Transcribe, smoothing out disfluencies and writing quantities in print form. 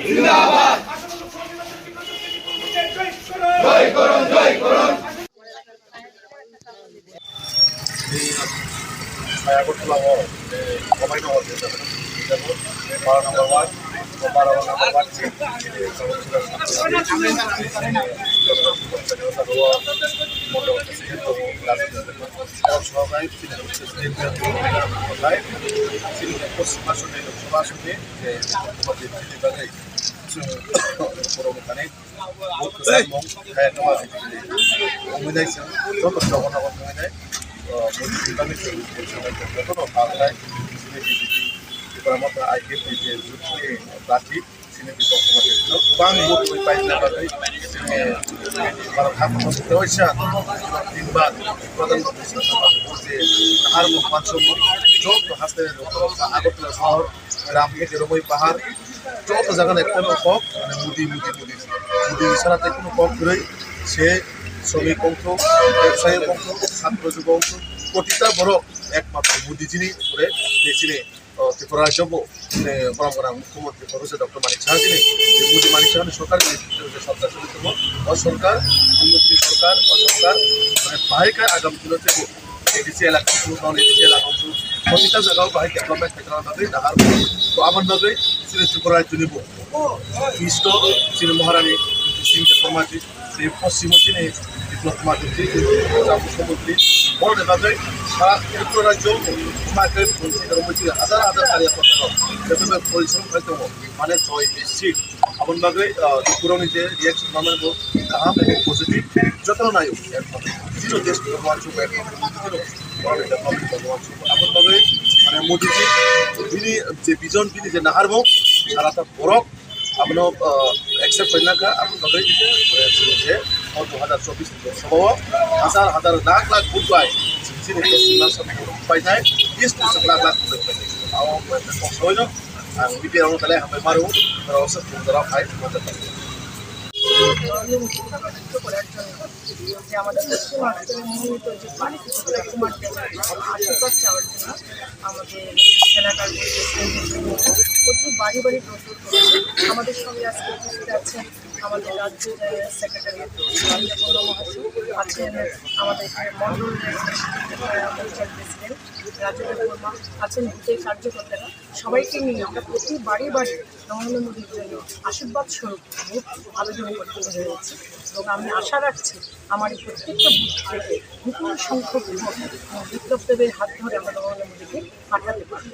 জিন্দাবাদ জয় করুন জয় করুন। আগরতলা কমাই নম্বর 12 নম্বর ওয়ার্ড 12 নম্বর ওয়ার্ড পশ্চিম আসনে লোকসভা আসনে পুরোখানে অমিনাই যত জগন্নাথ অমিনাই प्रार्थी सिनेटी गोबां भोट पाइनानै भारत हादरनि दिनबाद प्रधानमन्त्री नाहारमुख मानसुमुख जत हास्तायनाय আগরতলা শহর রামগেট রমই পাহাড় যত জায়গা একটা কক মানে মুদি ইশারাতে কোনো কক ধরেই সে শ্রমিক অংশ ব্যবসায়ী অংশ ছাত্র যুব অংশ প্রতিটা বড় একমাত্র মোদিজিনি করে দিয়েছিলেন ত্রিপুরা রাজ্য পরম্পরা মুখ্যমন্ত্রী প্রফেসর ডক্টর মানিক সাহাজিনী মোদী মানিক সাহানি সরকারের নেতৃত্বে সরকার চলিতম অসরকার উন্নতি সরকার অসরকার মানে বাহিকা আগামী দিনতে এডিসি এলাকা নন এডিসি এলাকা প্রতিটা জায়গাও বাহি ডেভেলপমেন্ট ফেটানোর বাদে নাহার তো আমার বাদে শ্রী ত্রিপুরা রাজ্য নিব ইষ্ট শ্রী মহারানী সিং শর্মাজি শ্রী পশ্চিম চিনে বিপ্লব কুমার মুখ্যমন্ত্রী বড় বাদে সারা ত্রিপুরা রাজ্য হাজার হাজার কার্যকর্তা যেভাবে পরিশ্রম হয়তো মানে জয় নিশ্চিত আমার বাদে পুরোনি যে রিয়াকশন মানে গাহাম এবং পজিটিভ যত নাই জিরো টেস্ট ভগবান শুভ আমার বাদে মানে মোদীজি তিনি যে বিজন তিনি যে নাহারব সারাটা বরফ আপনার একসেপ্ট হইনাকা আমার বাদে যে 2024 লোকসভা হাজার হাজার লাখ লাখ ভোট পায় sini painai is to sebelah soalnya bibi orang kalian sampai baru proses untuk fight যে আমাদের পশ্চিমবঙ্গের মনোনীত যে প্রার্থী কুমার আশীর্বাদ চাওয়ার জন্য আমাদের এলাকার প্রতি বাড়ি বাড়ি প্রস্তুত করেছে। আমাদের সঙ্গে আজকে উপস্থিত আছেন আমাদের রাজ্য সেক্রেটারি রাজ্যপূর্ণ মহাশয় আছেন, আমাদের মন্ডল প্রেসিডেন্ট রাজেন্দ্র বর্মা আছেন, বুথের কার্যকর্তারা সবাইকে নিয়ে আমরা প্রতি বাড়ি বাড়ি নরেন্দ্র মোদীর জন্য আশীর্বাদ স্বরূপ ভোট আবেদন করতে হয়েছে এবং আমি আশা রাখছি আমার এই প্রত্যেকটা বুথ থেকে বিপুল সংখ্যক ভোট বিপ্লব দেবের হাত ধরে আমরা নরেন্দ্র মোদীকে পাঠাতে পারি।